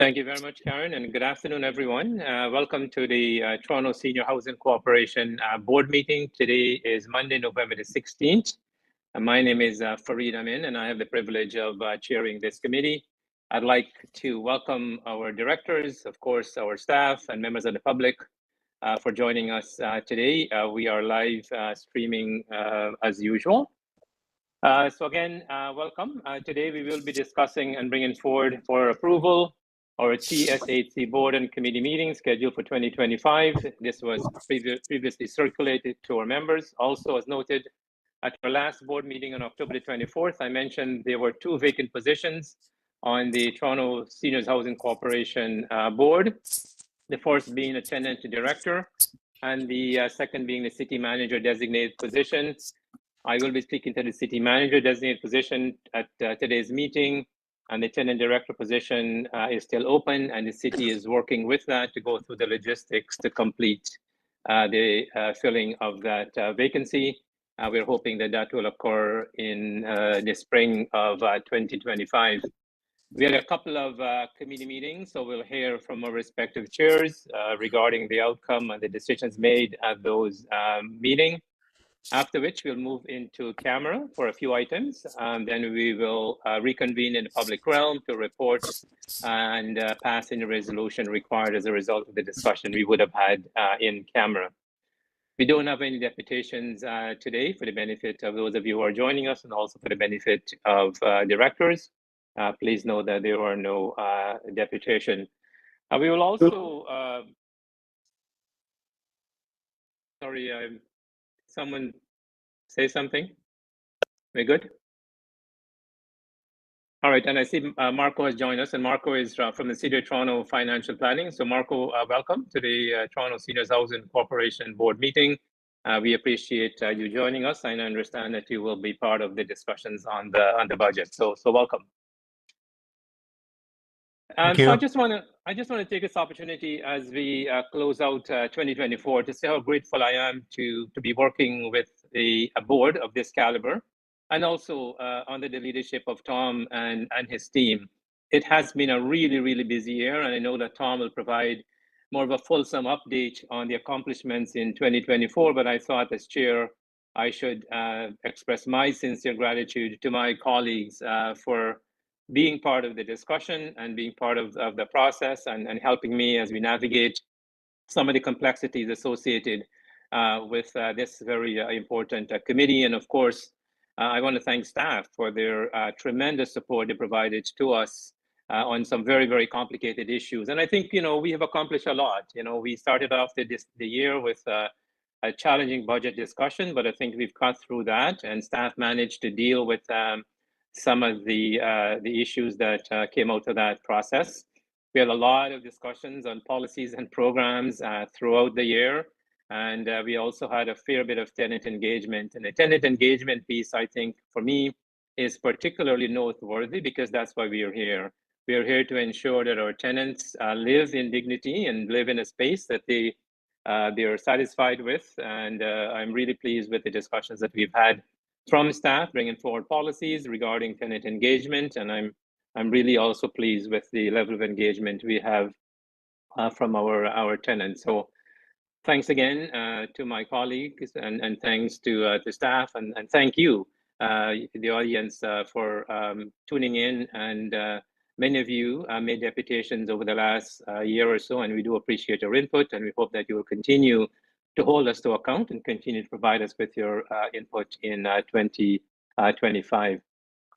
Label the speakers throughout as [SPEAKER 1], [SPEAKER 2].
[SPEAKER 1] Thank you very much, Karen, and good afternoon, everyone. Welcome to the Toronto Senior Housing Corporation board meeting. Today is Monday, November the 16th. My name is Fareed Amin, and I have the privilege of chairing this committee. I'd like to welcome our directors, of course, our staff and members of the public for joining us today. We are live streaming as usual. So again, welcome. Today we will be discussing and bringing forward for approval our TSHC board and committee meeting scheduled for 2025. This was previously circulated to our members. Also, as noted at our last board meeting on October the 24th, I mentioned there were 2 vacant positions on the Toronto Seniors Housing Corporation board. The first being a tenant director, and the second being the city manager designated position. I will be speaking to the city manager designated position at today's meeting, and the tenant director position is still open, and the city is working with that to go through the logistics to complete the filling of that vacancy. We're hoping that that will occur in the spring of 2025. We had a couple of committee meetings, so we'll hear from our respective chairs regarding the outcome and the decisions made at those meetings. After which we'll move into camera for a few items. Then we will reconvene in the public realm to report and pass any resolution required as a result of the discussion we would have had in camera. We don't have any deputations today for the benefit of those of you who are joining us and also for the benefit of directors. Please know that there are no deputation. We will also, someone say something? We're good? All right, and I see Marco has joined us, and Marco is from the City of Toronto Financial Planning. So Marco, welcome to the Toronto Seniors Housing Corporation board meeting. We appreciate you joining us, and I understand that you will be part of the discussions on the budget. So welcome.
[SPEAKER 2] Thank you.
[SPEAKER 1] So I just want to take this opportunity as we close out 2024 to say how grateful I am to be working with a board of this caliber, and also under the leadership of Tom and his team. It has been a really busy year, and I know that Tom will provide more of a fulsome update on the accomplishments in 2024. But I thought, as chair, I should express my sincere gratitude to my colleagues for being part of the discussion and being part of the process and helping me as we navigate some of the complexities associated with this very important committee. And of course, I want to thank staff for their tremendous support they provided to us on some very complicated issues. And I think, we have accomplished a lot. We started off the year with a challenging budget discussion, but I think we've got through that, and staff managed to deal with some of the issues that came out of that process. We had a lot of discussions on policies and programs throughout the year, and we also had a fair bit of tenant engagement. And the tenant engagement piece, I think, for me, is particularly noteworthy because that's why we are here. We are here to ensure that our tenants live in dignity and live in a space that they are satisfied with. And I'm really pleased with the discussions that we've had from staff bringing forward policies regarding tenant engagement, and I'm really also pleased with the level of engagement we have from our tenants. So thanks again to my colleagues, and thanks to staff, and thank you, the audience, for tuning in. And many of you made deputations over the last year or so, and we do appreciate your input, and we hope that you will continue to hold us to account and continue to provide us with your input in 2025.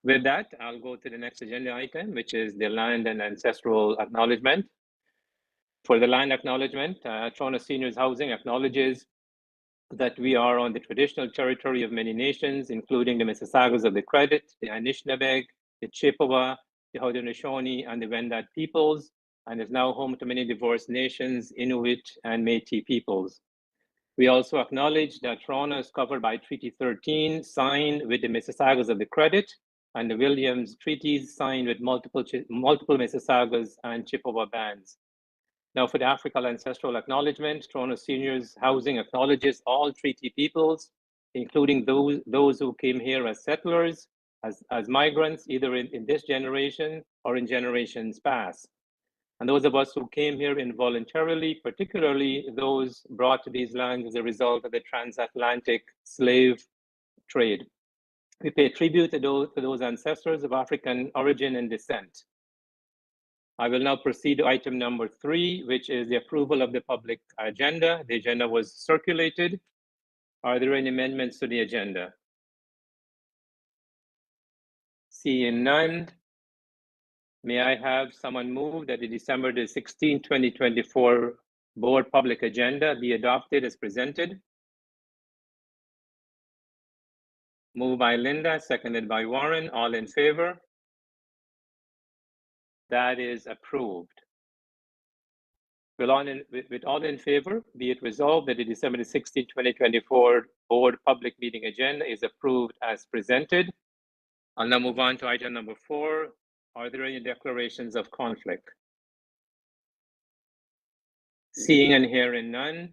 [SPEAKER 1] With that, I'll go to the next agenda item, which is the land and ancestral acknowledgement. For the land acknowledgement, Toronto Seniors Housing acknowledges that we are on the traditional territory of many nations, including the Mississaugas of the Credit, the Anishinaabe, the Chippewa, the Haudenosaunee, and the Wendat peoples, and is now home to many diverse nations, Inuit and Métis peoples. We also acknowledge that Toronto is covered by Treaty 13, signed with the Mississaugas of the Credit, and the Williams Treaties, signed with multiple Mississaugas and Chippewa bands. Now, for the African ancestral acknowledgement, Toronto Seniors Housing acknowledges all treaty peoples, including those who came here as settlers, as migrants, either in this generation or in generations past. And those of us who came here involuntarily, particularly those brought to these lands as a result of the transatlantic slave trade. We pay tribute to those ancestors of African origin and descent. I will now proceed to item number 3, which is the approval of the public agenda. The agenda was circulated. Are there any amendments to the agenda? Seeing none, may I have someone move that the December 16, 2024 board public agenda be adopted as presented? Moved by Linda, seconded by Warren. All in favor? That is approved. With all in favor, be it resolved that the December 16, 2024 board public meeting agenda is approved as presented. I'll now move on to item number 4. Are there any declarations of conflict? Seeing and hearing none,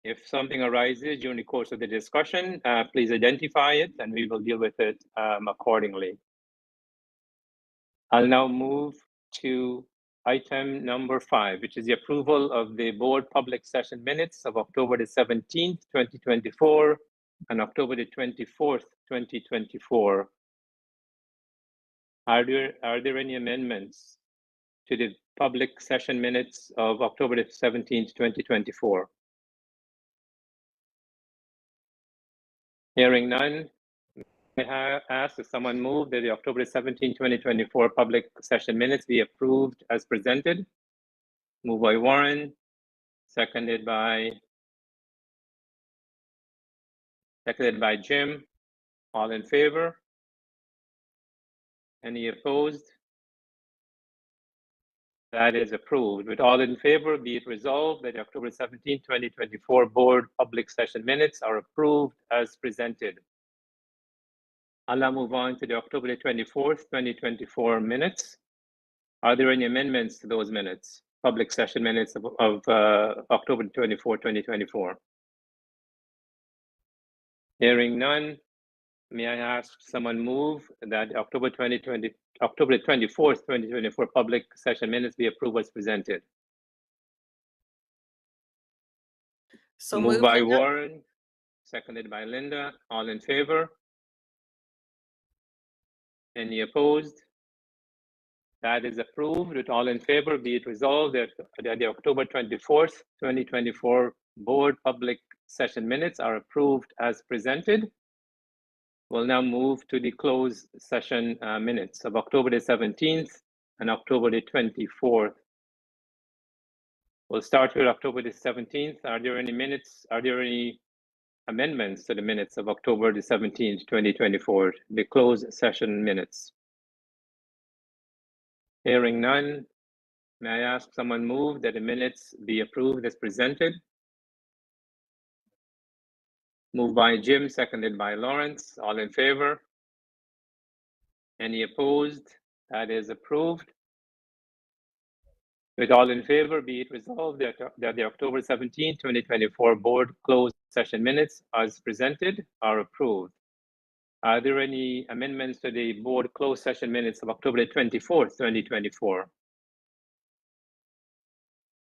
[SPEAKER 1] if something arises during the course of the discussion, please identify it and we will deal with it accordingly. I'll now move to item number 5, which is the approval of the board public session minutes of October the 17th, 2024 and October the 24th, 2024. Are there any amendments to the public session minutes of October the 17th, 2024? Hearing none, may I ask if someone move that the October 17, 2024 public session minutes be approved as presented? Moved by Warren, seconded by Jim. All in favor? Any opposed? That is approved. With all in favor, be it resolved that the October 17, 2024 board public session minutes are approved as presented. I'll now move on to the October 24th, 2024 minutes. Are there any amendments to those minutes? Public session minutes of October 24, 2024. Hearing none, may I ask someone move that October 24th, 2024 public session minutes be approved as presented?
[SPEAKER 2] So
[SPEAKER 1] moved by
[SPEAKER 2] Linda.
[SPEAKER 1] Warren, seconded by Linda. All in favor? Any opposed? That is approved. With all in favor, be it resolved that the October 24th, 2024 board public session minutes are approved as presented. We'll now move to the closed session minutes of October the 17th and October the 24th. We'll start with October the 17th. Are there any amendments to the minutes of October the 17th, 2024, the closed session minutes? Hearing none, may I ask someone move that the minutes be approved as presented? Moved by Jim, seconded by Lawrence. All in favor? Any opposed? That is approved. With all in favor, be it resolved that the October 17, 2024 board closed session minutes as presented are approved. Are there any amendments to the board closed session minutes of October 24th, 2024?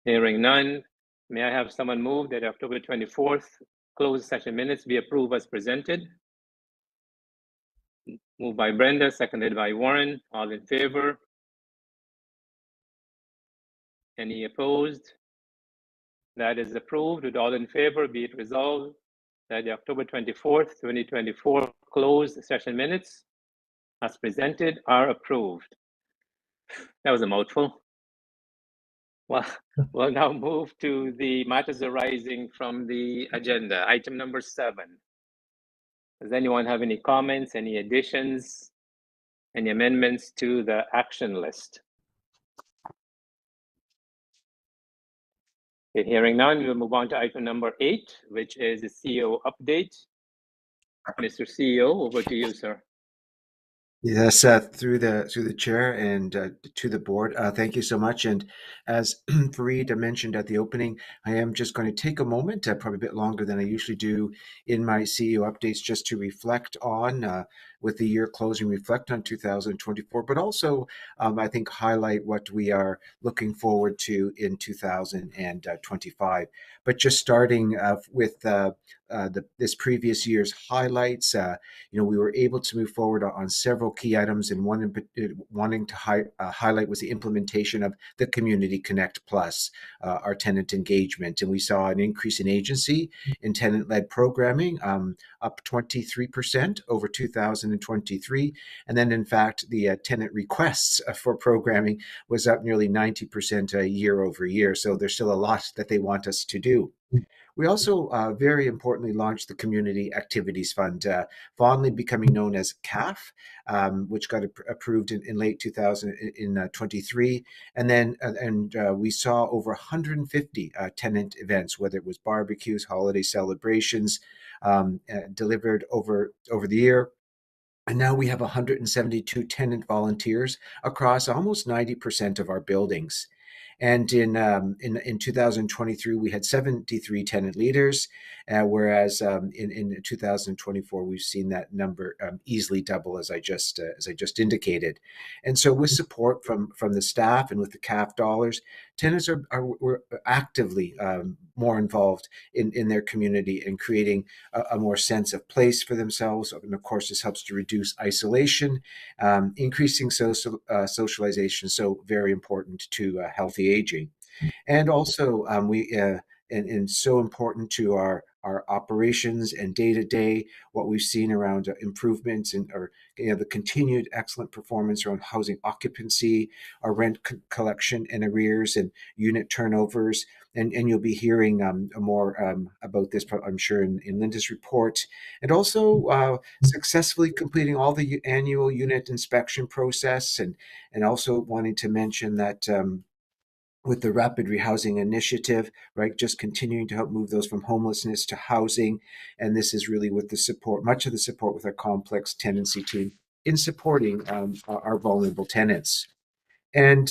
[SPEAKER 1] Hearing none, may I have someone move that October 24th closed session minutes be approved as presented? Moved by Brenda, seconded by Warren. All in favor? Any opposed? That is approved. With all in favor, be it resolved that the October 24th, 2024 closed session minutes as presented are approved. That was a mouthful. Well, we'll now move to the matters arising from the agenda. Item number 7. Does anyone have any comments, any additions, any amendments to the action list? Okay, hearing none, we'll move on to item number 8, which is the CEO update. Mr. CEO, over to you, sir.
[SPEAKER 3] Yes, through the chair and to the board, thank you so much. And as Fareed mentioned at the opening, I am just going to take a moment, probably a bit longer than I usually do in my CEO updates, just to reflect on with the year closing, reflect on 2024, but also I think highlight what we are looking forward to in 2025. But just starting with this previous year's highlights, we were able to move forward on several key items, and wanting to highlight was the implementation of the Community Connect Plus, our tenant engagement, and we saw an increase in agency in tenant-led programming, up 23% over 2023, and then in fact the tenant requests for programming was up nearly 90% year over year. So there's still a lot that they want us to do. We also very importantly launched the Community Activities Fund, fondly becoming known as CAF, which got approved in late 2023. And then we saw over 150 tenant events, whether it was barbecues, holiday celebrations, delivered over the year. And now we have 172 tenant volunteers across almost 90% of our buildings. And in 2023, we had 73 tenant leaders, whereas in 2024, we've seen that number easily double, as I just indicated. And so, with support from the staff and with the CAF dollars, tenants were actively more involved in their community and creating a more sense of place for themselves. And of course, this helps to reduce isolation, increasing socialization. So very important to healthy aging. And also and so important to our operations and day-to-day, what we've seen around improvements and the continued excellent performance around housing occupancy, our rent collection and arrears, and unit turnovers. And you'll be hearing more about this, I'm sure, in Linda's report. And also successfully completing all the annual unit inspection process, and also wanting to mention that with the Rapid Rehousing Initiative, right, just continuing to help move those from homelessness to housing. And this is really with the support, much of the support with our complex tenancy team in supporting our vulnerable tenants. And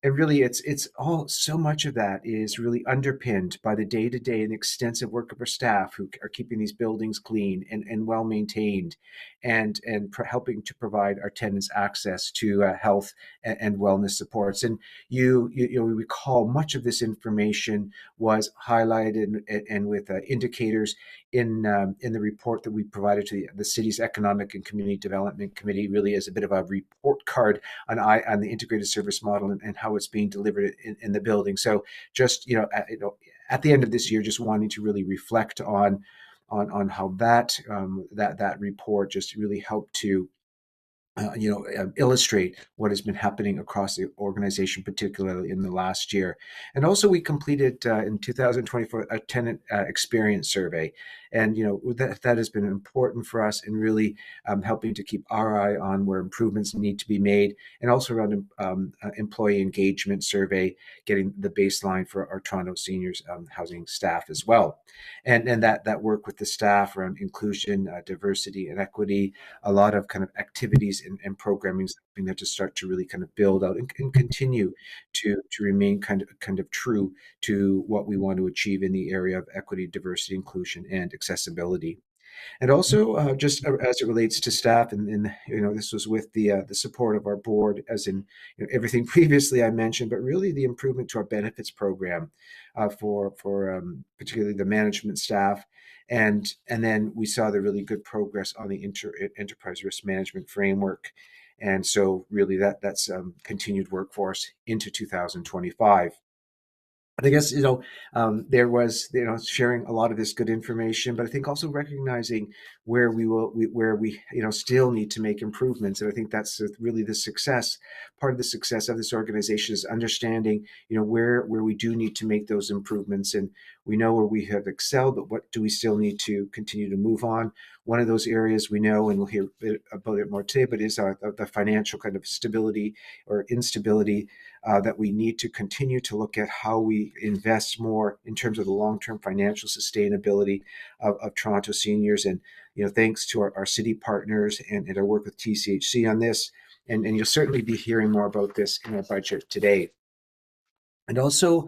[SPEAKER 3] really, it's all, so much of that is really underpinned by the day-to-day and extensive work of our staff who are keeping these buildings clean and well maintained, and helping to provide our tenants access to health and wellness supports. And you recall much of this information was highlighted and with indicators in the report that we provided to the city's Economic and Community Development Committee, really as a bit of a report card on the integrated service model and how it's being delivered in the building. So just at the end of this year, just wanting to really reflect on how that report just really helped to illustrate what has been happening across the organization, particularly in the last year. And also, we completed in 2024 a tenant experience survey, and that has been important for us in really helping to keep our eye on where improvements need to be made, and also around employee engagement survey, getting the baseline for our Toronto seniors housing staff as well, and that work with the staff around inclusion, diversity, and equity, a lot of kind of activities and programming that to start to really kind of build out and continue to remain kind of true to what we want to achieve in the area of equity, diversity, inclusion, and accessibility. And also, just as it relates to staff, and this was with the support of our board, as in everything previously I mentioned, but really the improvement to our benefits program for particularly the management staff, and then we saw the really good progress on the enterprise risk management framework, and so really that's continued work for us into 2025. I guess there was sharing a lot of this good information, but I think also recognizing where we still need to make improvements, and I think that's really the success. Part of the success of this organization is understanding where we do need to make those improvements, and we know where we have excelled, but what do we still need to continue to move on? One of those areas we know, and we'll hear a bit about it more today, but is the financial kind of stability or instability that we need to continue to look at how we invest more in terms of the long-term financial sustainability of Toronto seniors. And thanks to our city partners and our work with TSHC on this, and you'll certainly be hearing more about this in our budget today. And also,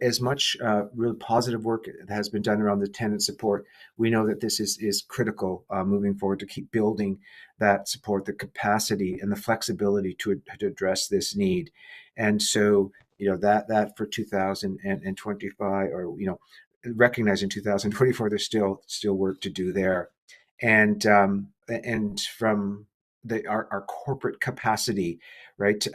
[SPEAKER 3] as much really positive work that has been done around the tenant support, we know that this is critical moving forward to keep building that support, the capacity and the flexibility to address this need. And so, that for 2025, or recognizing 2024, there's still work to do there. And from our corporate capacity, right?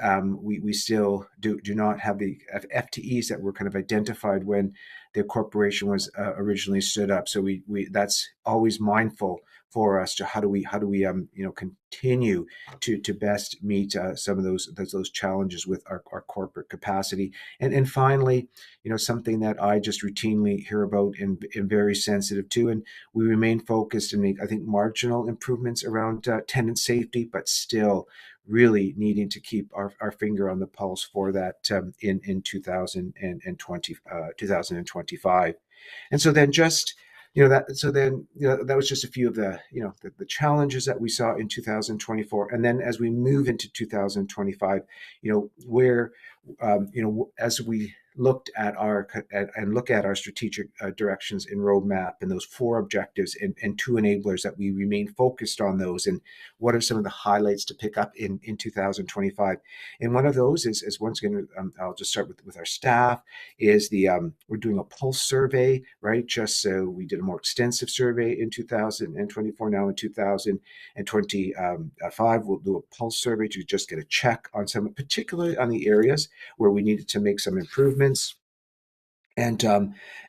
[SPEAKER 3] We still do not have the FTEs that were kind of identified when the corporation was originally stood up. So we that's always mindful for us to how do we continue to best meet some of those challenges with our corporate capacity. And finally, something that I just routinely hear about and very sensitive to, and we remain focused and make, I think, marginal improvements around tenant safety, but still really needing to keep our finger on the pulse for that in 2025. And so then just that was just a few of the challenges that we saw in 2024. And then as we move into 2025, where as we look at our strategic directions and roadmap and those 4 objectives and 2 enablers, that we remain focused on those, and what are some of the highlights to pick up in 2025. And one of those is once again, I'll just start with our staff, is we're doing a pulse survey, right? Just so we did a more extensive survey in 2024. Now in 2025, we'll do a pulse survey to just get a check on particularly on the areas where we needed to make some improvements. And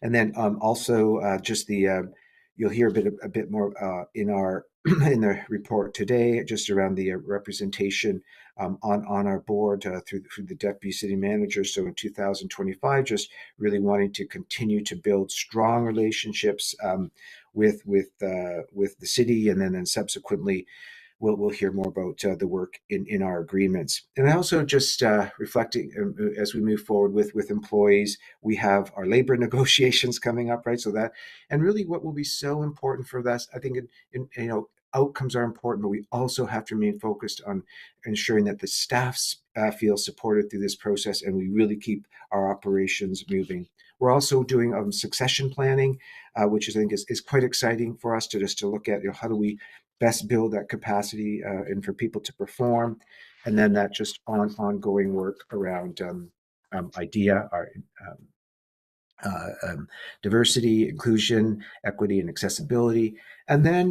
[SPEAKER 3] then also just you'll hear a bit more in our in the report today, just around the representation on our board through the deputy city manager. So in 2025, just really wanting to continue to build strong relationships with the city, and then subsequently we'll hear more about the work in our agreements. And I also just reflecting as we move forward with employees, we have our labor negotiations coming up, right? So that, and really what will be so important for us, I think, outcomes are important, but we also have to remain focused on ensuring that the staff feel supported through this process, and we really keep our operations moving. We're also doing succession planning, which I think is quite exciting for us to look at, how do we best build that capacity and for people to perform, and then that just ongoing work around IDEA, our diversity, inclusion, equity, and accessibility, and then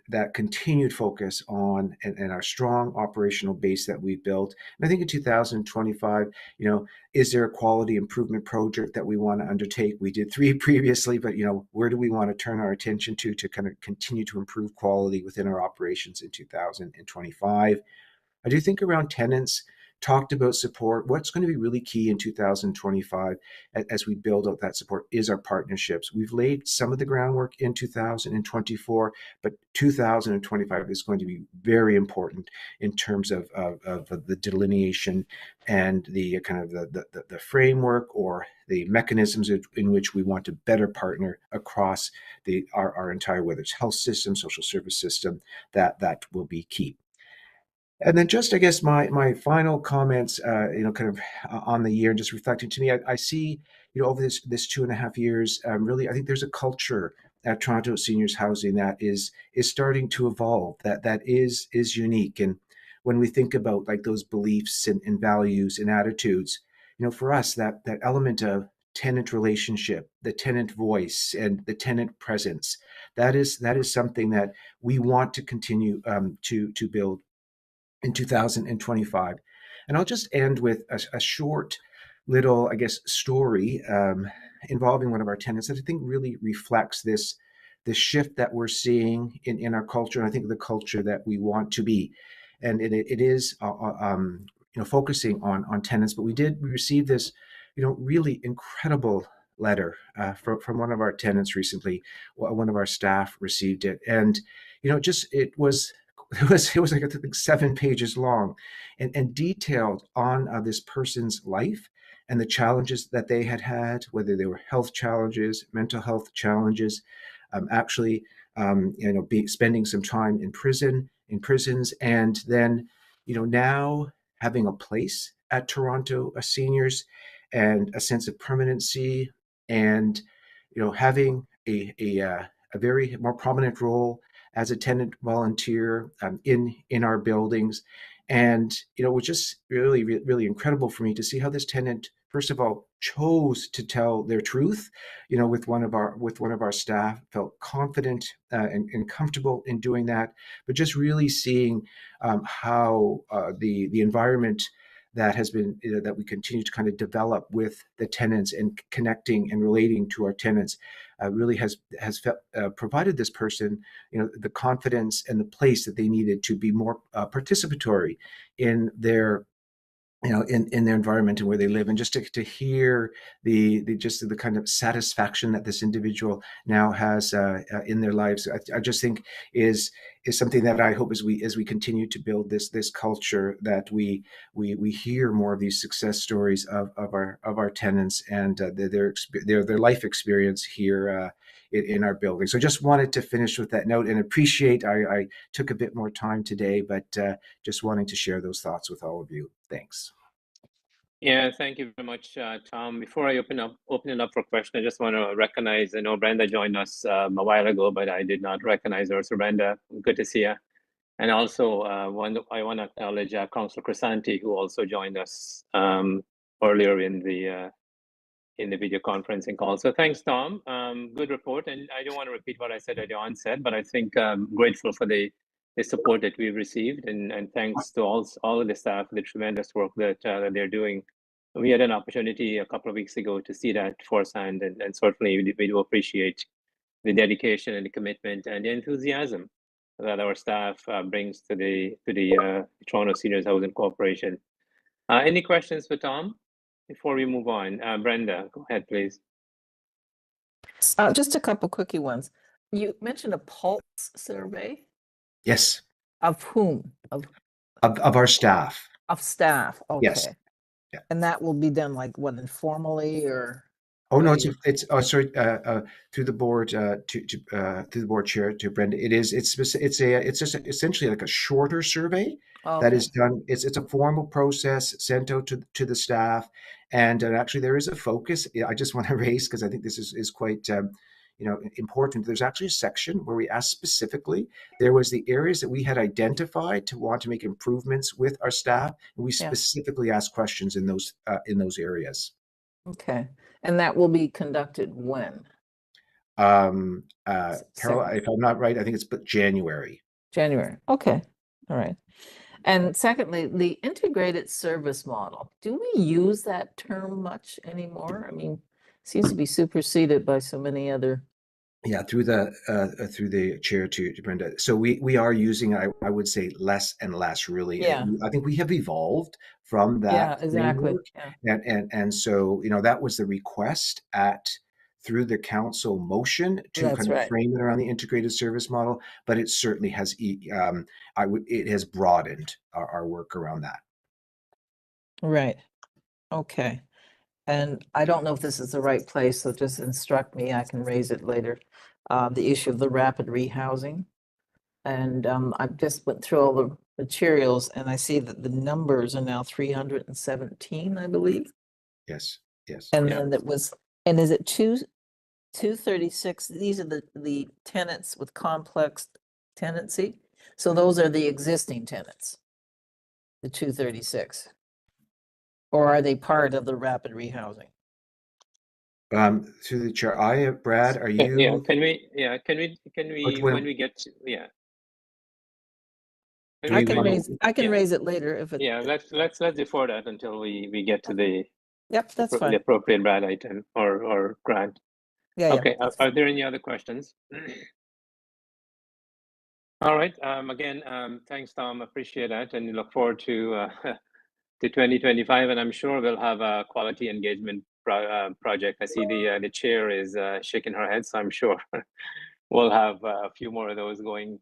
[SPEAKER 3] that continued focus on and our strong operational base that we've built. And I think in 2025, is there a quality improvement project that we want to undertake? We did 3 previously, but where do we want to turn our attention to kind of continue to improve quality within our operations in 2025? I do think around tenants, talked about support. What's going to be really key in 2025 as we build out that support is our partnerships. We've laid some of the groundwork in 2024, but 2025 is going to be very important in terms of the delineation and the kind of the framework or the mechanisms in which we want to better partner across our entire, whether it's health system, social service system, that will be key. And then just, I guess, my final comments, kind of on the year, and just reflecting to me, I see, over this 2.5 years, really, I think there's a culture at Toronto Seniors Housing that is starting to evolve, that is unique. And when we think about like those beliefs and values and attitudes, for us, that element of tenant relationship, the tenant voice, and the tenant presence, that is something that we want to continue to build in 2025. And I'll just end with a short little, I guess, story involving one of our tenants that I think really reflects this shift that we're seeing in our culture, and I think the culture that we want to be. And it is focusing on tenants, but we received this really incredible letter from one of our tenants recently. One of our staff received it, and it was like, I think, 7 pages long, and detailed on this person's life and the challenges that they had, whether they were health challenges, mental health challenges, spending some time in prisons, and then now having a place at Toronto seniors, and a sense of permanency, and having a very more prominent role as a tenant volunteer in our buildings. And it was just really incredible for me to see how this tenant, first of all, chose to tell their truth. With one of our staff, felt confident and comfortable in doing that. But just really seeing how the environment that has been that we continue to kind of develop with the tenants and connecting and relating to our tenants really has provided this person the confidence and the place that they needed to be more participatory in their in their environment and where they live, and just to hear the kind of satisfaction that this individual now has in their lives, I just think is something that I hope as we continue to build this culture, that we hear more of these success stories of our tenants and their life experience here in our building. So just wanted to finish with that note, and appreciate I took a bit more time today, but just wanting to share those thoughts with all of you. Thanks.
[SPEAKER 1] Yeah, thank you very much, Tom. Before I open it up for questions, I just want to recognize, I know Brenda joined us a while ago, but I did not recognize her. So Brenda, good to see you. And also, I want to acknowledge Councillor Crisanti, who also joined us earlier in the video conferencing call. So thanks, Tom. Good report. And I don't want to repeat what I said at the onset, but I think I'm grateful for the support that we've received, and thanks to all of the staff for the tremendous work that they're doing. We had an opportunity a couple of weeks ago to see that firsthand, and certainly we do appreciate the dedication and the commitment and the enthusiasm that our staff brings to the Toronto Seniors Housing Corporation. Any questions for Tom before we move on? Brenda, go ahead, please.
[SPEAKER 2] Just a couple quickie ones. You mentioned a pulse survey.
[SPEAKER 3] Yes.
[SPEAKER 2] Of whom?
[SPEAKER 3] Of our staff.
[SPEAKER 2] Of staff. Okay.
[SPEAKER 3] Yes. Yeah.
[SPEAKER 2] And that will be done like what, informally or?
[SPEAKER 3] Oh no, it's sorry, through the board through the board chair to Brenda. It's just essentially like a shorter survey that is done. It's a formal process sent out to the staff, and actually there is a focus. I just want to raise, because I think this is quite important. There's actually a section where we asked specifically. There was the areas that we had identified to want to make improvements with our staff, and we specifically asked questions in those areas.
[SPEAKER 2] Okay. And that will be conducted when?
[SPEAKER 3] Carol, if I'm not right, I think it's January.
[SPEAKER 2] January. Okay. All right. And secondly, the integrated service model. Do we use that term much anymore? I mean, it seems to be superseded by so many other.
[SPEAKER 3] Yeah, through the chair to Brenda. So we are using, I would say, less and less, really.
[SPEAKER 2] Yeah.
[SPEAKER 3] I think we have evolved from that framework.
[SPEAKER 2] Yeah.
[SPEAKER 3] And so that was the request through the council motion to kind of frame it around the integrated service model, but it certainly has it has broadened our work around that.
[SPEAKER 2] Right. Okay. And I don't know if this is the right place, so just instruct me, I can raise it later. The issue of the rapid rehousing. And I just went through all the materials, and I see that the numbers are now 317, I believe.
[SPEAKER 3] Yes.
[SPEAKER 2] And then and is it 236? These are the tenants with complex tenancy. So those are the existing tenants, the 236. Or are they part of the rapid rehousing?
[SPEAKER 3] Through the chair, Brad, are you?
[SPEAKER 1] Yeah. Can we when we get to, yeah.
[SPEAKER 2] I can raise it later if it.
[SPEAKER 1] Yeah, let's defer that until we get to the.
[SPEAKER 2] Yep, that's fine.
[SPEAKER 1] The appropriate Brad item or grant.
[SPEAKER 2] Yeah.
[SPEAKER 1] Okay. Are there any other questions? All right. Again, thanks, Tom. Appreciate that, and look forward to 2025. And I'm sure we'll have a quality engagement project. I see the chair is shaking her head, so I'm sure we'll have a few more of those going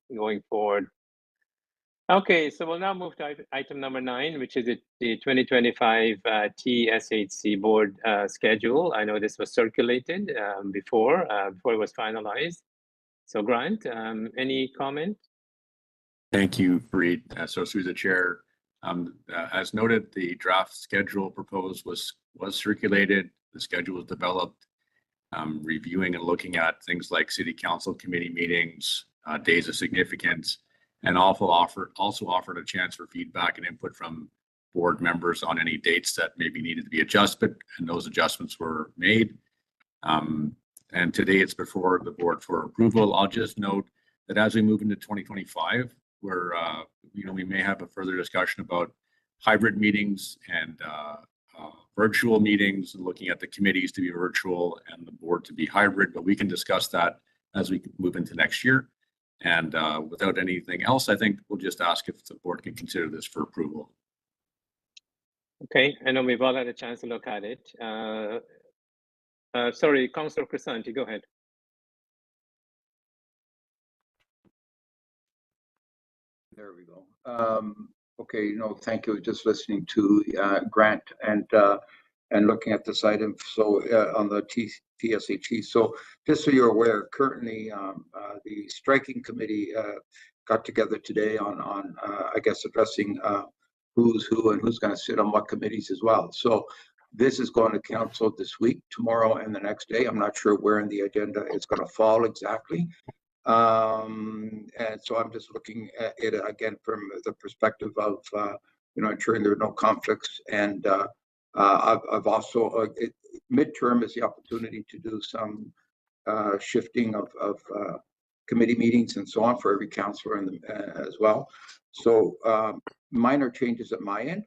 [SPEAKER 1] forward. Okay, so we'll now move to item number 9, which is the 2025 TSHC board schedule. I know this was circulated before it was finalized. So Grant, any comment?
[SPEAKER 4] Thank you, Reid. So through the chair, As noted, the draft schedule proposed was circulated. The schedule was developed, reviewing and looking at things like city council committee meetings, days of significance, and also offered a chance for feedback and input from board members on any dates that maybe needed to be adjusted, and those adjustments were made. And today it's before the board for approval. I'll just note that as we move into 2025, where we may have a further discussion about hybrid meetings and virtual meetings, and looking at the committees to be virtual and the board to be hybrid, but we can discuss that as we move into next year. And without anything else, I think we'll just ask if the board can consider this for approval.
[SPEAKER 1] Okay, I know we've all had a chance to look at it. Sorry, Councillor Crisanti, go ahead.
[SPEAKER 5] There we go. Okay, thank you. Just listening to Grant and looking at this item. So on the TSHC. So just so you're aware, currently the striking committee got together today on I guess addressing who's who and who's going to sit on what committees as well. So this is going to council this week, tomorrow, and the next day. I'm not sure where in the agenda it's going to fall exactly. And so I'm just looking at it again from the perspective of ensuring there are no conflicts. And I've also midterm is the opportunity to do some shifting of committee meetings and so on for every councillor and as well. So minor changes at my end.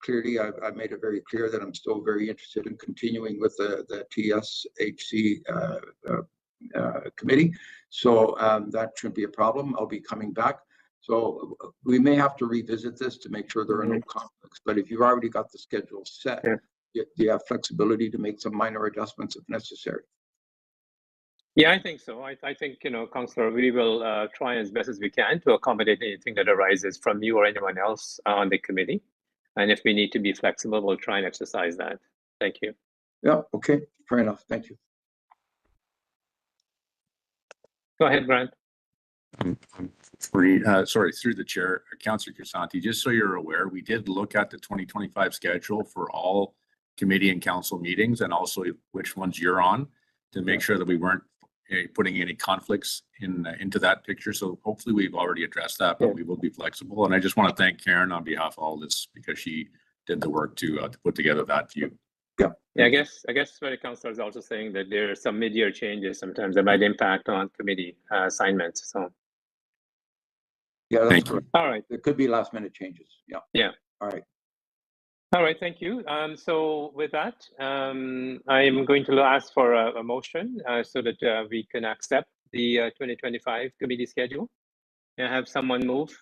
[SPEAKER 5] Clearly, I've made it very clear that I'm still very interested in continuing with the TSHC committee. So that shouldn't be a problem. I'll be coming back. So we may have to revisit this to make sure there are no conflicts. But if you've already got the schedule set, you have flexibility to make some minor adjustments if necessary.
[SPEAKER 1] Yeah, I think so. I think, Councillor, we will try as best as we can to accommodate anything that arises from you or anyone else on the committee. And if we need to be flexible, we'll try and exercise that. Thank you.
[SPEAKER 5] Yeah, okay, fair enough. Thank you.
[SPEAKER 1] Go ahead, Grant.
[SPEAKER 4] Sorry, through the chair, Councillor Crisanti, just so you're aware, we did look at the 2025 schedule for all committee and council meetings, and also which ones you're on, to make sure that we weren't putting any conflicts into that picture. So hopefully we've already addressed that, but we will be flexible. And I just want to thank Karen on behalf of all this, because she did the work to put together that view.
[SPEAKER 1] Yeah, I guess what the councillor is also saying, that there are some mid-year changes sometimes that might impact on committee assignments. So
[SPEAKER 5] yeah, that's correct.
[SPEAKER 1] All right.
[SPEAKER 5] There could be last minute changes. Yeah.
[SPEAKER 1] Yeah.
[SPEAKER 5] All right.
[SPEAKER 1] All right, thank you. So with that, I'm going to ask for a motion so that we can accept the 2025 committee schedule. May I have someone move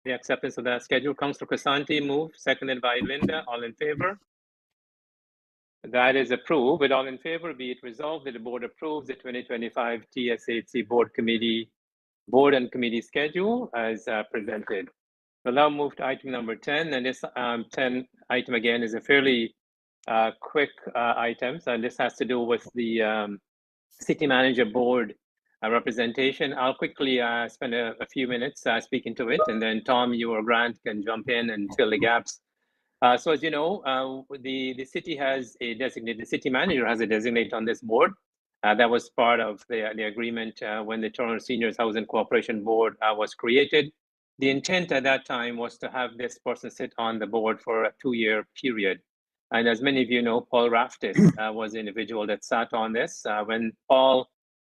[SPEAKER 1] the acceptance of that schedule? Councillor Crisanti move, seconded by Linda. All in favor? That is approved. With all in favor, be it resolved that the board approves the 2025 TSHC board and committee schedule as presented. We'll now move to item number 10, and this 10 item again is a fairly quick item, and this has to do with the city manager board representation. I'll quickly spend a few minutes speaking to it, and then Tom, you or Grant can jump in and fill the gaps. So as you know, the city has a designated, the city manager has a designate on this board. That was part of the agreement when the Toronto Seniors Housing Corporation Board was created. The intent at that time was to have this person sit on the board for a 2-year period. And as many of you know, Paul Raftis was the individual that sat on this. When Paul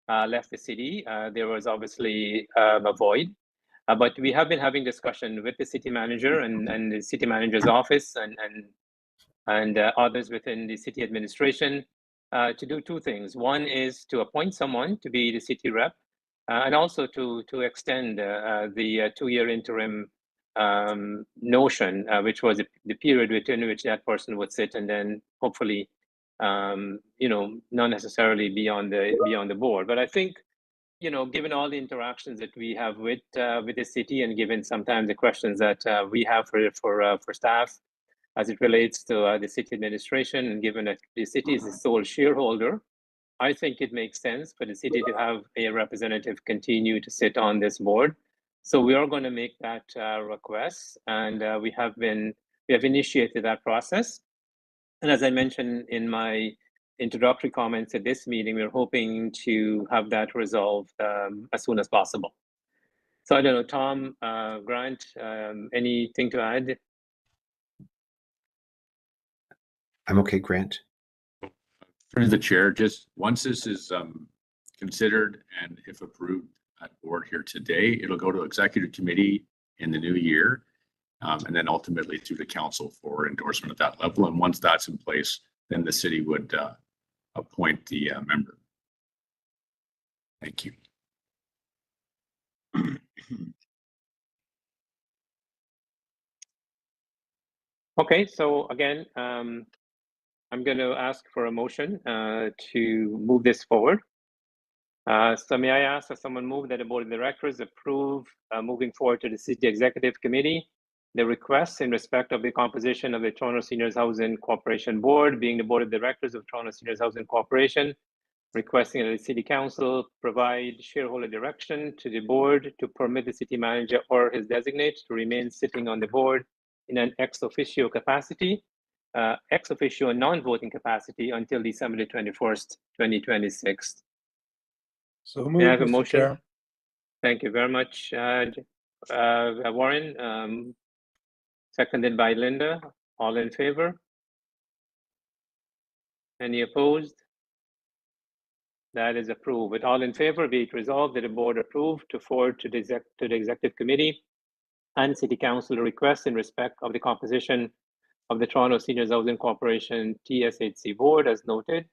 [SPEAKER 1] left the city, there was obviously a void. But we have been having discussion with the city manager and the city manager's office and others within the city administration to do two things. One is to appoint someone to be the city rep, and also to extend the 2-year interim notion, which was the period within which that person would sit, and then hopefully, not necessarily be on the board. But I think, given all the interactions that we have with the city, and given sometimes the questions that we have for staff as it relates to the city administration, and given that the city is the sole shareholder, I think it makes sense for the city to have a representative continue to sit on this board. So we are going to make that request, and we have initiated that process. And as I mentioned in my introductory comments at this meeting, we're hoping to have that resolved as soon as possible. So I don't know, Tom, Grant, anything to add?
[SPEAKER 3] I'm okay, Grant.
[SPEAKER 4] Through the chair, just once this is considered and if approved at board here today, it'll go to executive committee in the new year, and then ultimately through the council for endorsement at that level. And once that's in place, then the city would appoint the member. Thank you.
[SPEAKER 1] Okay, so again, I'm going to ask for a motion to move this forward. So may I ask that someone move that the board of directors approve moving forward to the city executive committee the request in respect of the composition of the Toronto Seniors Housing Corporation board, being the board of directors of Toronto Seniors Housing Corporation, requesting that the city council provide shareholder direction to the board to permit the city manager or his designate to remain sitting on the board in an ex officio capacity, ex officio non-voting capacity until December the 21st, 2026.
[SPEAKER 6] So
[SPEAKER 1] May I have
[SPEAKER 6] moved,
[SPEAKER 1] a
[SPEAKER 6] Mr.
[SPEAKER 1] motion?
[SPEAKER 6] Chair.
[SPEAKER 1] Thank you very much, Warren. Seconded by Linda. All in favor? Any opposed? That is approved. With all in favor, be it resolved that the board approved to forward to the executive committee and city council a request in respect of the composition of the Toronto Seniors Housing Corporation TSHC board as noted.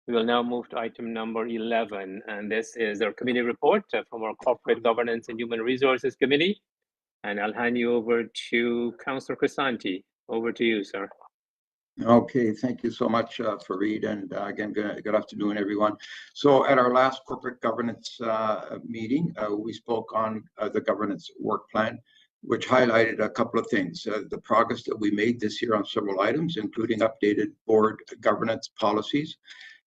[SPEAKER 1] We will now move to item number 11, and this is our committee report from our Corporate Governance and Human Resources Committee. And I'll hand you over to Councillor Crisanti. Over to you, sir.
[SPEAKER 5] Okay, thank you so much, Fareed, and again, good afternoon, everyone. So at our last corporate governance meeting, we spoke on the governance work plan, which highlighted a couple of things. The progress that we made this year on several items, including updated board governance policies.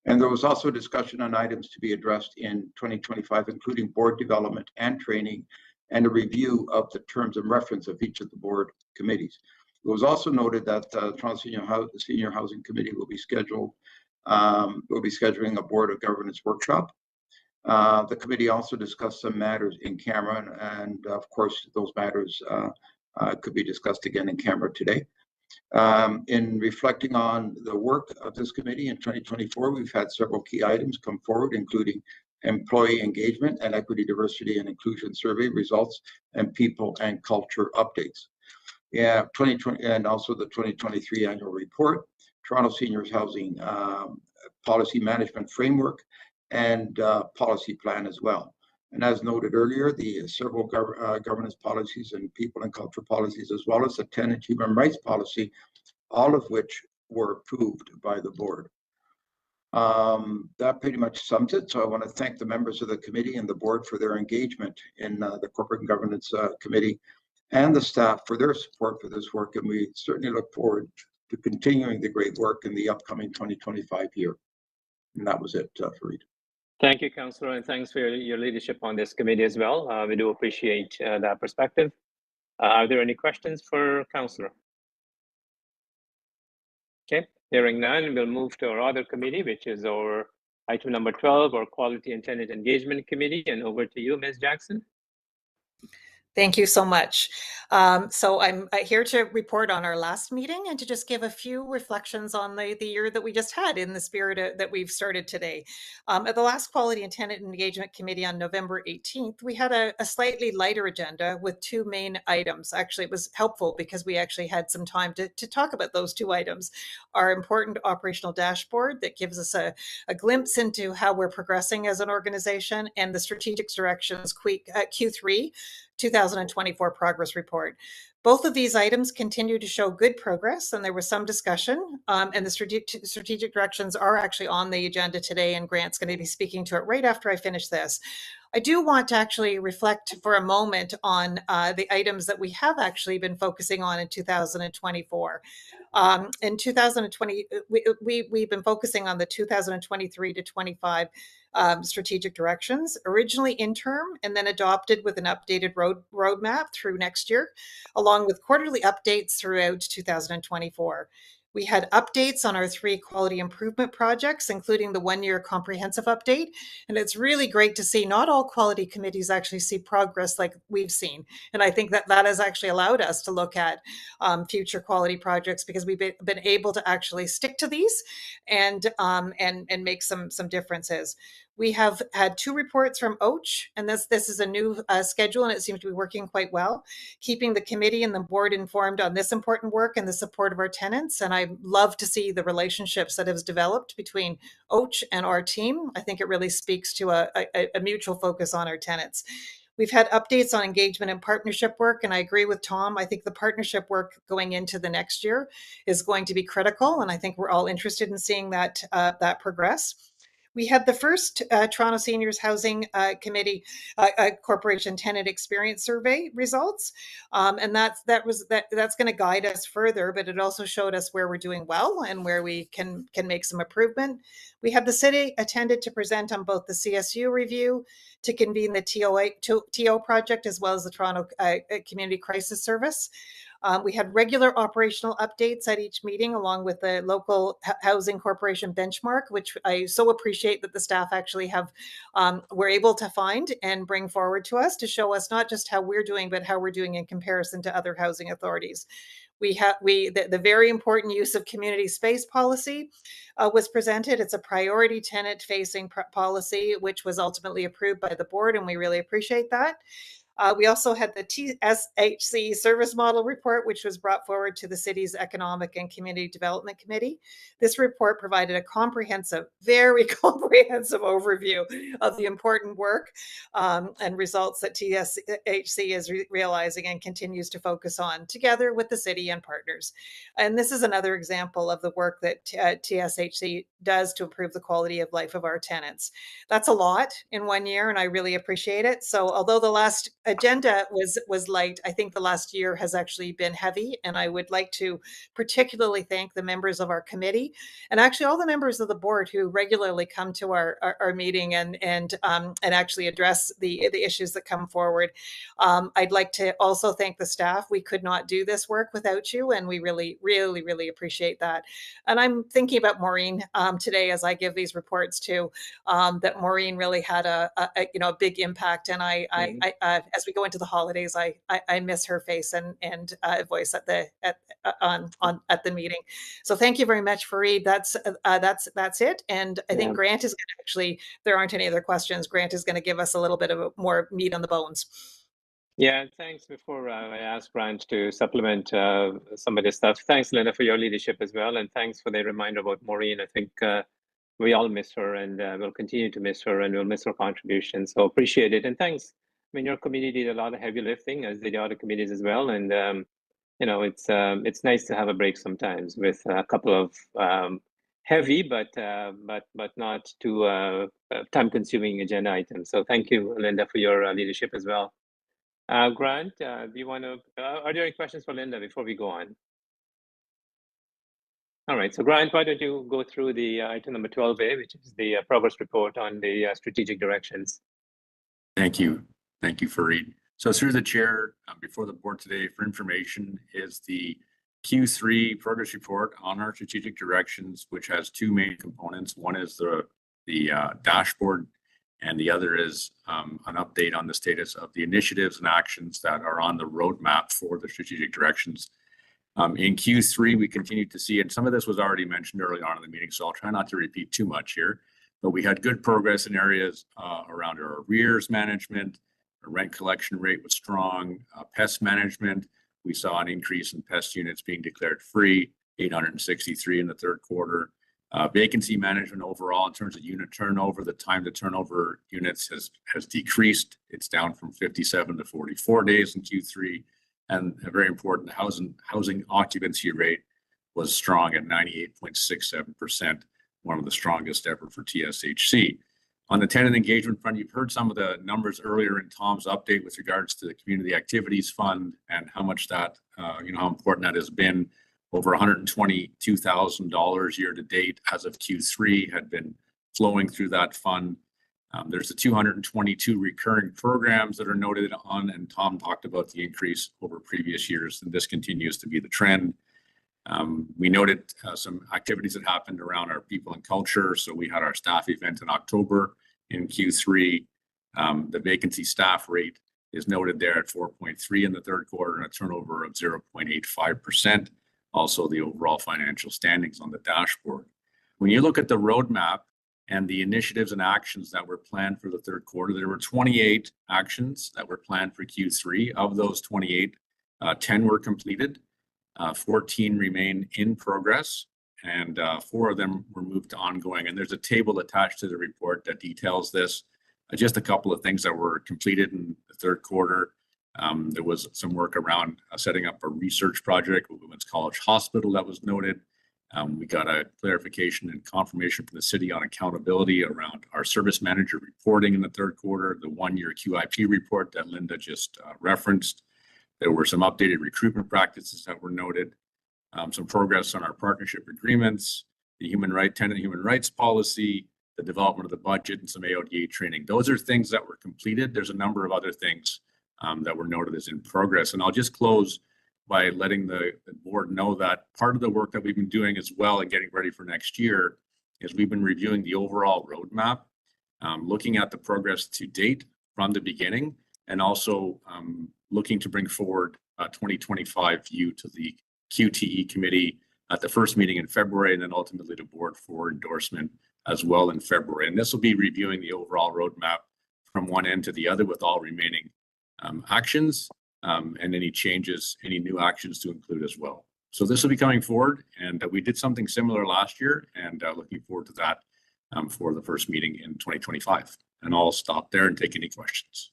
[SPEAKER 5] And there was also discussion on items to be addressed in 2025, including board development and training, and a review of the terms of reference of each of the board committees. It was also noted that the Toronto Senior Housing Committee will be scheduling a Board of Governance workshop. The committee also discussed some matters in camera, and of course, those matters could be discussed again in camera today. In reflecting on the work of this committee in 2024, we've had several key items come forward, including employee engagement and equity, diversity, and inclusion survey results, and people and culture updates. Yeah, 2020, and also the 2023 annual report, Toronto Seniors Housing Policy Management Framework, and policy plan as well. And as noted earlier, the several governance policies and people and culture policies, as well as the tenant human rights policy, all of which were approved by the board. That pretty much sums it. So I want to thank the members of the committee and the board for their engagement in the Corporate Governance Committee, and the staff for their support for this work. And we certainly look forward to continuing the great work in the upcoming 2025 year. And that was it, Fareed.
[SPEAKER 1] Thank you, Councillor, and thanks for your leadership on this committee as well. We do appreciate that perspective. Are there any questions for Councillor? Okay, hearing none, we'll move to our other committee, which is our item number 12, our Quality and Tenant Engagement Committee. And over to you, Ms. Jackson.
[SPEAKER 7] Thank you so much. So I'm here to report on our last meeting and to just give a few reflections on the year that we just had in the spirit that we've started today. At the last Quality and Tenant Engagement Committee on November 18th, we had a slightly lighter agenda with two main items. Actually, it was helpful because we actually had some time to talk about those two items. Our important operational dashboard that gives us a glimpse into how we're progressing as an organization, and the strategic directions Q3 2024 progress report. Both of these items continue to show good progress, and there was some discussion, and the strategic directions are actually on the agenda today, and Grant's going to be speaking to it right after I finish this. I do want to actually reflect for a moment on the items that we have actually been focusing on in 2024. In 2020, we've been focusing on the 2023 to 25 strategic directions, originally interim and then adopted with an updated roadmap through next year, along with quarterly updates throughout 2024. We had updates on our 3 quality improvement projects, including the 1-year comprehensive update. And it's really great to see not all quality committees actually see progress like we've seen. And I think that that has actually allowed us to look at future quality projects, because we've been able to actually stick to these and make some differences. We have had 2 reports from OACH, and this is a new schedule, and it seems to be working quite well, keeping the committee and the board informed on this important work and the support of our tenants. And I love to see the relationships that has developed between OACH and our team. I think it really speaks to a mutual focus on our tenants. We've had updates on engagement and partnership work, and I agree with Tom. I think the partnership work going into the next year is going to be critical, and I think we're all interested in seeing that progress. We had the first Toronto Seniors Housing Committee Corporation Tenant Experience Survey results, and that's going to guide us further. But it also showed us where we're doing well and where we can make some improvement. We had the city attended to present on both the CSU review, to convene the TO project, as well as the Toronto Community Crisis Service. We had regular operational updates at each meeting, along with the local housing corporation benchmark, which I so appreciate that the staff actually were able to find and bring forward to us to show us not just how we're doing, but how we're doing in comparison to other housing authorities. The very important use of community space policy was presented. It's a priority tenant-facing policy, which was ultimately approved by the board, and we really appreciate that. We also had the TSHC service model report, which was brought forward to the city's Economic and Community Development Committee. This report provided a comprehensive, very comprehensive overview of the important work and results that TSHC is realizing and continues to focus on, together with the city and partners. And this is another example of the work that TSHC does to improve the quality of life of our tenants. That's a lot in 1 year, and I really appreciate it. So although the last agenda was light, I think the last year has actually been heavy, and I would like to particularly thank the members of our committee, and actually all the members of the board who regularly come to our meeting and actually address the issues that come forward. I'd like to also thank the staff. We could not do this work without you, and we really, really, really appreciate that. And I'm thinking about Maureen today as I give these reports too, that Maureen really had a big impact, and as we go into the holidays, I miss her face and voice at the meeting. So thank you very much, Fareed. That's it. And I think Grant is going to actually, there aren't any other questions. Grant is going to give us a little bit of more meat on the bones.
[SPEAKER 1] Yeah, thanks. Before I ask Grant to supplement some of this stuff, thanks, Linda, for your leadership as well, and thanks for the reminder about Maureen. I think we all miss her, and we'll continue to miss her, and we'll miss her contribution. So appreciate it, and thanks. I mean, your committee did a lot of heavy lifting, as did the other committees as well, and it's nice to have a break sometimes with a couple of heavy but not too time-consuming agenda items. So thank you, Linda, for your leadership as well. Grant, do you want to? Are there any questions for Linda before we go on? All right, so Grant, why don't you go through the item number 12A, which is the progress report on the strategic directions.
[SPEAKER 4] Thank you. Thank you, Fareed. So through the chair, before the board today for information is the Q3 progress report on our strategic directions, which has 2 main components. One is the dashboard, and the other is an update on the status of the initiatives and actions that are on the roadmap for the strategic directions. In Q3, we continued to see, and some of this was already mentioned early on in the meeting, so I'll try not to repeat too much here, but we had good progress in areas around our arrears management. Our rent collection rate was strong. Pest management, we saw an increase in pest units being declared free, 863 in the third quarter. Vacancy management overall, in terms of unit turnover, the time to turnover units has decreased. It's down from 57 to 44 days in Q3. And a very important, housing occupancy rate was strong at 98.67%, one of the strongest ever for TSHC. On the tenant engagement front, you've heard some of the numbers earlier in Tom's update with regards to the Community Activities Fund and how much that, how important that has been over $122,000 year to date as of Q3 had been flowing through that fund. There's the 222 recurring programs that are noted on, and Tom talked about the increase over previous years, and this continues to be the trend. We noted some activities that happened around our people and culture. So we had our staff event in October in Q3. The vacancy staff rate is noted there at 4.3 in the third quarter and a turnover of 0.85%. Also, the overall financial standings on the dashboard. When you look at the roadmap and the initiatives and actions that were planned for the third quarter, there were 28 actions that were planned for Q3. Of those 28, 10 were completed, 14 remain in progress, and 4 of them were moved to ongoing. And there's a table attached to the report that details this. Just a couple of things that were completed in the third quarter. There was some work around setting up a research project with Women's College Hospital that was noted. We got a clarification and confirmation from the city on accountability around our service manager reporting in the third quarter, the one-year QIP report that Linda just referenced. There were some updated recruitment practices that were noted, some progress on our partnership agreements, the tenant human rights policy, the development of the budget, and some AODA training. Those are things that were completed. There's a number of other things that were noted as in progress. And I'll just close by letting the board know that part of the work that we've been doing as well and getting ready for next year is we've been reviewing the overall roadmap, looking at the progress to date from the beginning, and also looking to bring forward a 2025 view to the QTE committee at the first meeting in February, and then ultimately the board for endorsement as well in February. And this will be reviewing the overall roadmap from one end to the other with all remaining actions and any changes, any new actions to include as well. So this will be coming forward, and we did something similar last year, and looking forward to that for the first meeting in 2025. And I'll stop there and take any questions.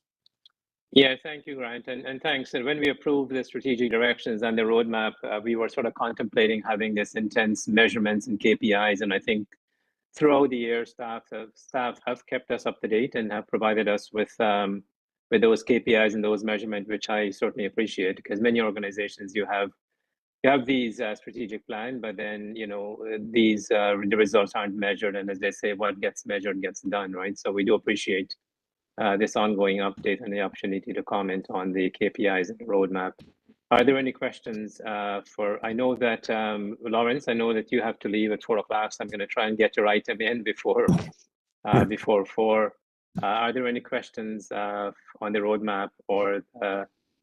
[SPEAKER 1] Yeah, thank you, Grant, and thanks. And when we approved the strategic directions and the roadmap, we were sort of contemplating having this intense measurements and KPIs, and I think throughout the year, staff have kept us up to date and have provided us with those KPIs and those measurements, which I certainly appreciate, because many organizations you have these strategic plan, but then the results aren't measured, and as they say, what gets measured gets done, right? So we do appreciate this ongoing update and the opportunity to comment on the KPIs and the roadmap. Are there any questions I know that, Lawrence, I know that you have to leave at 4 o'clock, so I'm going to try and get your item in before 4. Are there any questions on the roadmap or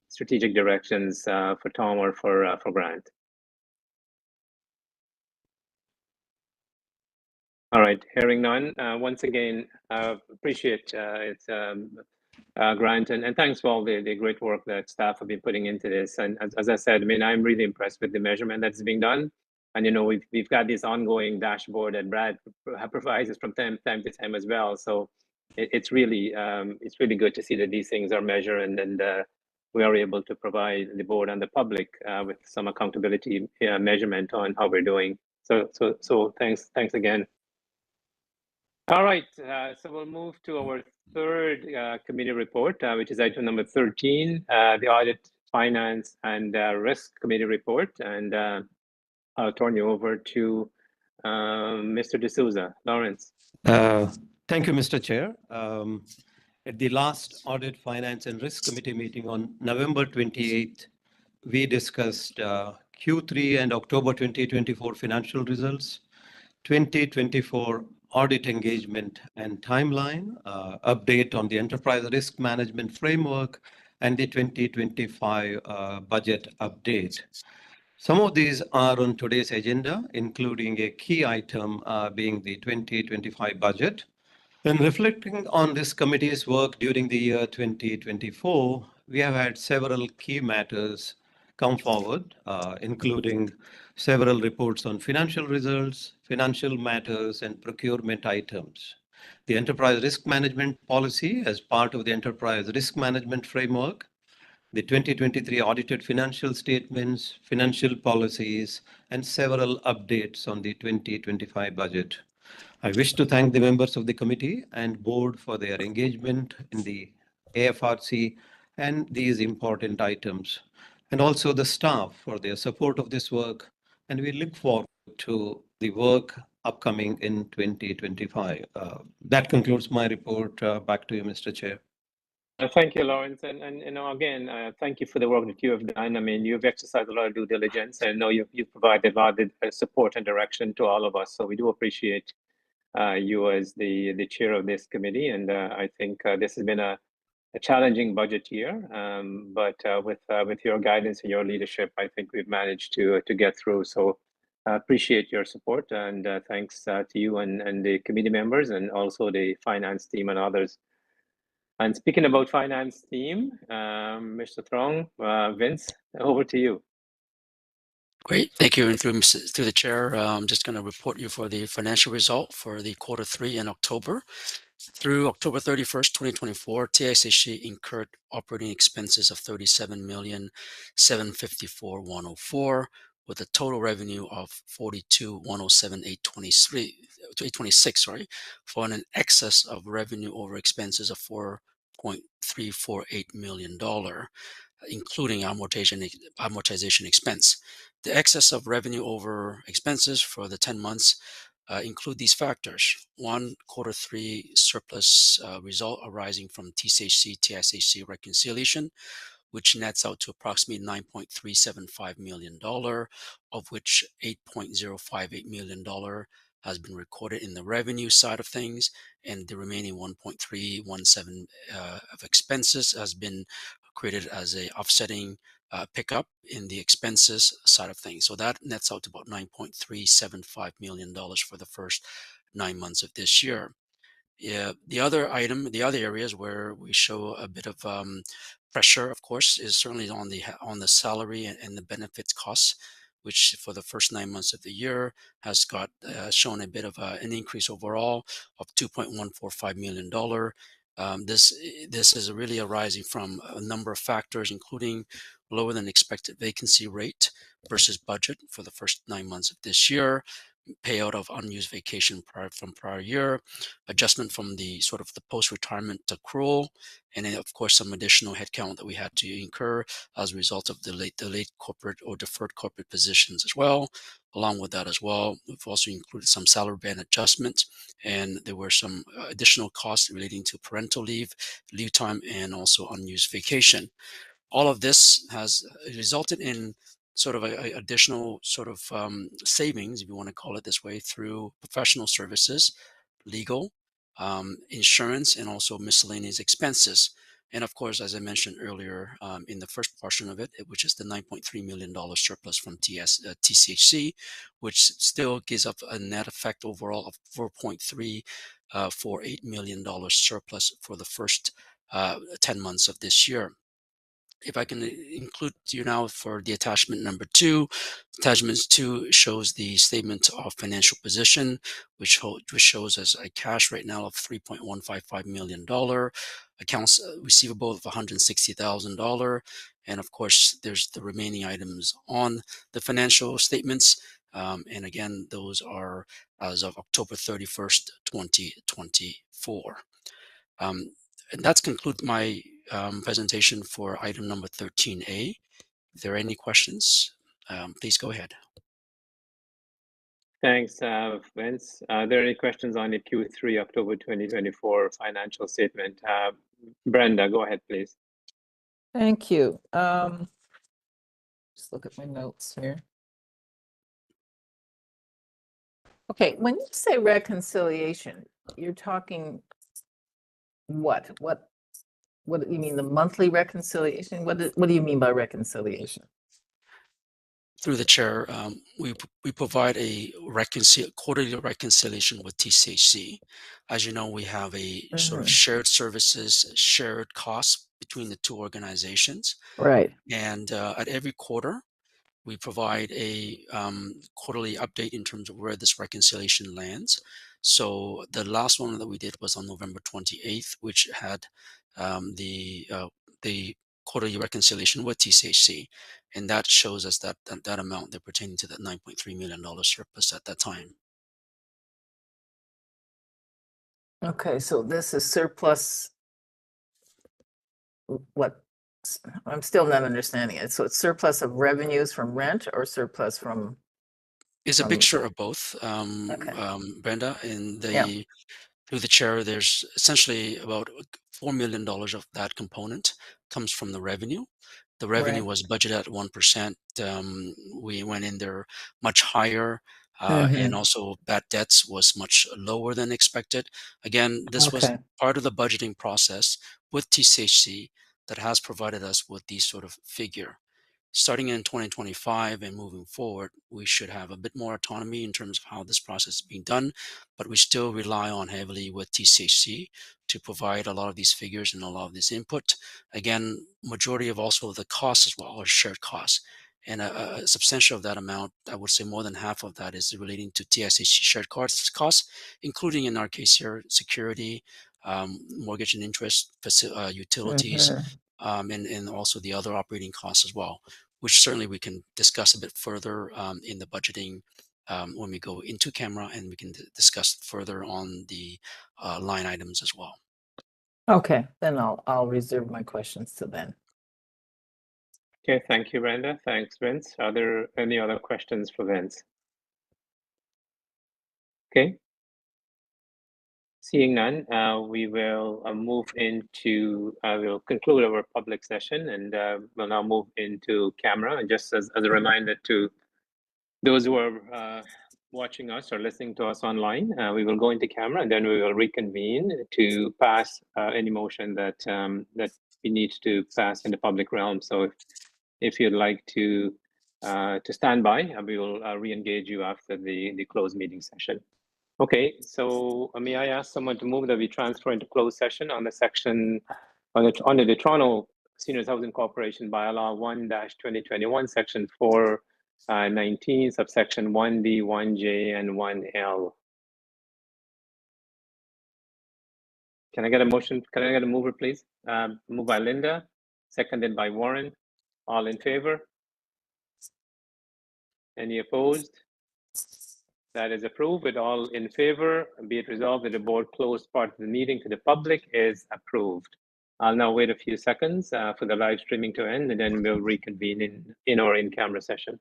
[SPEAKER 1] strategic directions for Tom or for Grant? All right, hearing none. Once again, appreciate it, Grant, and thanks for all the great work that staff have been putting into this. And as I said, I mean, I'm really impressed with the measurement that's being done. And we've got this ongoing dashboard that Brad provides us from time to time as well. So it's really good to see that these things are measured, and we are able to provide the board and the public with some accountability measurement on how we're doing. So thanks again. All right, so we'll move to our third committee report, which is item number 13, the Audit, Finance, and Risk Committee report. And I'll turn you over to Mr. D'Souza. Lawrence.
[SPEAKER 6] Thank you, Mr. Chair. At the last Audit, Finance, and Risk Committee meeting on November 28th, we discussed Q3 and October 2024 financial results, 2024 audit engagement and timeline, update on the enterprise risk management framework, and the 2025 budget update. Some of these are on today's agenda, including a key item being the 2025 budget. When reflecting on this committee's work during the year 2024, we have had several key matters come forward, including several reports on financial results, financial matters, and procurement items. The enterprise risk management policy as part of the enterprise risk management framework, the 2023 audited financial statements, financial policies, and several updates on the 2025 budget. I wish to thank the members of the committee and board for their engagement in the AFRC and these important items, and also the staff for their support of this work and we look forward to the work upcoming in 2025. That concludes my report. Back to you, Mr. Chair.
[SPEAKER 1] Thank you, Lawrence. And again, thank you for the work that you have done. I mean, you've exercised a lot of due diligence, and I know you've provided a lot of support and direction to all of us. So we do appreciate you as the chair of this committee. And I think this has been a challenging budget year, but with your guidance and your leadership, I think we've managed to get through. So I appreciate your support, and thanks to you and the committee members, and also the finance team and others. And speaking about finance team, Mr. Throng, Vince, over to you.
[SPEAKER 8] Great, thank you. And through the chair, I'm just going to report you for the financial result for the Q3 in October. Through October 31st, 2024, TSHC incurred operating expenses of $37,754,104, with a total revenue of $42,107,826, for an excess of revenue over expenses of $4.348 million, including amortization expense. The excess of revenue over expenses for the 10 months include these factors. One, Q3 surplus result arising from TSHC reconciliation, which nets out to approximately $9.375 million, of which $8.058 million has been recorded in the revenue side of things, and the remaining 1.317 of expenses has been created as a offsetting pickup in the expenses side of things. So that nets out to about $9.375 million for the first 9 months of this year. Yeah, the other areas where we show a bit of pressure, of course, is certainly on the salary and the benefits costs, which for the first 9 months of the year has got shown a bit of an increase overall of $2.145 million. This is really arising from a number of factors, including lower than expected vacancy rate versus budget for the first 9 months of this year, payout of unused vacation from prior year, adjustment from the sort of the post-retirement accrual, and then of course some additional headcount that we had to incur as a result of the late corporate or deferred corporate positions as well. Along with that as well, we've also included some salary band adjustments, and there were some additional costs relating to parental leave time, and also unused vacation. All of this has resulted in sort of additional sort of savings, if you want to call it this way, through professional services, legal, insurance, and also miscellaneous expenses. And of course, as I mentioned earlier, in the first portion of it, which is the $9.3 million surplus from TSHC, which still gives up a net effect overall of $4.348 million surplus for the first 10 months of this year. If I can include you now for the attachment number 2. Attachment 2 shows the statement of financial position, which shows as a cash right now of $3.155 million, accounts receivable of $160,000, and of course there's the remaining items on the financial statements, and again those are as of October 31st, 2024. And that's conclude my presentation for item number 13A. If there are any questions, please go ahead.
[SPEAKER 1] Thanks, Vince. Are there any questions on the Q3 October 2024 financial statement? Brenda, go ahead, please.
[SPEAKER 2] Thank you. Just look at my notes here. Okay, when you say reconciliation, you're talking what? What do you mean, the monthly reconciliation? What do you mean by reconciliation?
[SPEAKER 8] Through the chair, we provide a quarterly reconciliation with TSHC. As you know, we have a sort of shared services, shared costs between the two organizations.
[SPEAKER 2] Right.
[SPEAKER 8] And at every quarter, we provide a quarterly update in terms of where this reconciliation lands. So the last one that we did was on November 28th, which had the quarterly reconciliation with TSHC, and that shows us that amount that pertaining to that $9.3 million surplus at that time.
[SPEAKER 2] Okay, so this is surplus. What? I'm still not understanding it. So it's surplus of revenues from rent or surplus from
[SPEAKER 8] It's a mixture of both,
[SPEAKER 2] Okay.
[SPEAKER 8] Brenda. In
[SPEAKER 2] Yeah.
[SPEAKER 8] the through the chair, there's essentially about $4 million of that component comes from the revenue. The revenue
[SPEAKER 2] Right.
[SPEAKER 8] was budgeted at 1%. We went in there much higher,
[SPEAKER 2] Mhm.
[SPEAKER 8] and also bad debts was much lower than expected. Again, this was
[SPEAKER 2] Okay.
[SPEAKER 8] part of the budgeting process with TSHC that has provided us with these sort of figure. Starting in 2025 and moving forward, we should have a bit more autonomy in terms of how this process is being done, but we still rely on heavily with TSHC to provide a lot of these figures and a lot of this input. Again, majority of also the costs as well are shared costs. And a substantial of that amount, I would say more than half of that is relating to TSHC shared costs, including in our case here, security, mortgage and interest, utilities,
[SPEAKER 2] Mhm.
[SPEAKER 8] and also the other operating costs as well, which certainly we can discuss a bit further in the budgeting when we go into camera, and we can discuss further on the line items as well.
[SPEAKER 2] Okay, then I'll reserve my questions to then.
[SPEAKER 1] Okay, thank you, Brenda. Thanks, Vince. Are there any other questions for Vince? Okay. Seeing none, we will move into, we'll conclude our public session, and we'll now move into camera. And just as a reminder to those who are watching us or listening to us online, we will go into camera, and then we will reconvene to pass any motion that that we need to pass in the public realm. So if you'd like to stand by, we will re-engage you after the closed meeting session. Okay, so may I ask someone to move that we transfer into closed session on the section under the Toronto Seniors Housing Corporation Bylaw 1-2021, section 419, subsection 1D, 1J, and 1L. Can I get a motion? Can I get a mover, please? Moved by Linda, seconded by Warren. All in favor? Any opposed? That is approved. With all in favor, be it resolved that the board closed part of the meeting to the public is approved. I'll now wait a few seconds for the live streaming to end, and then we'll reconvene in our in-camera session.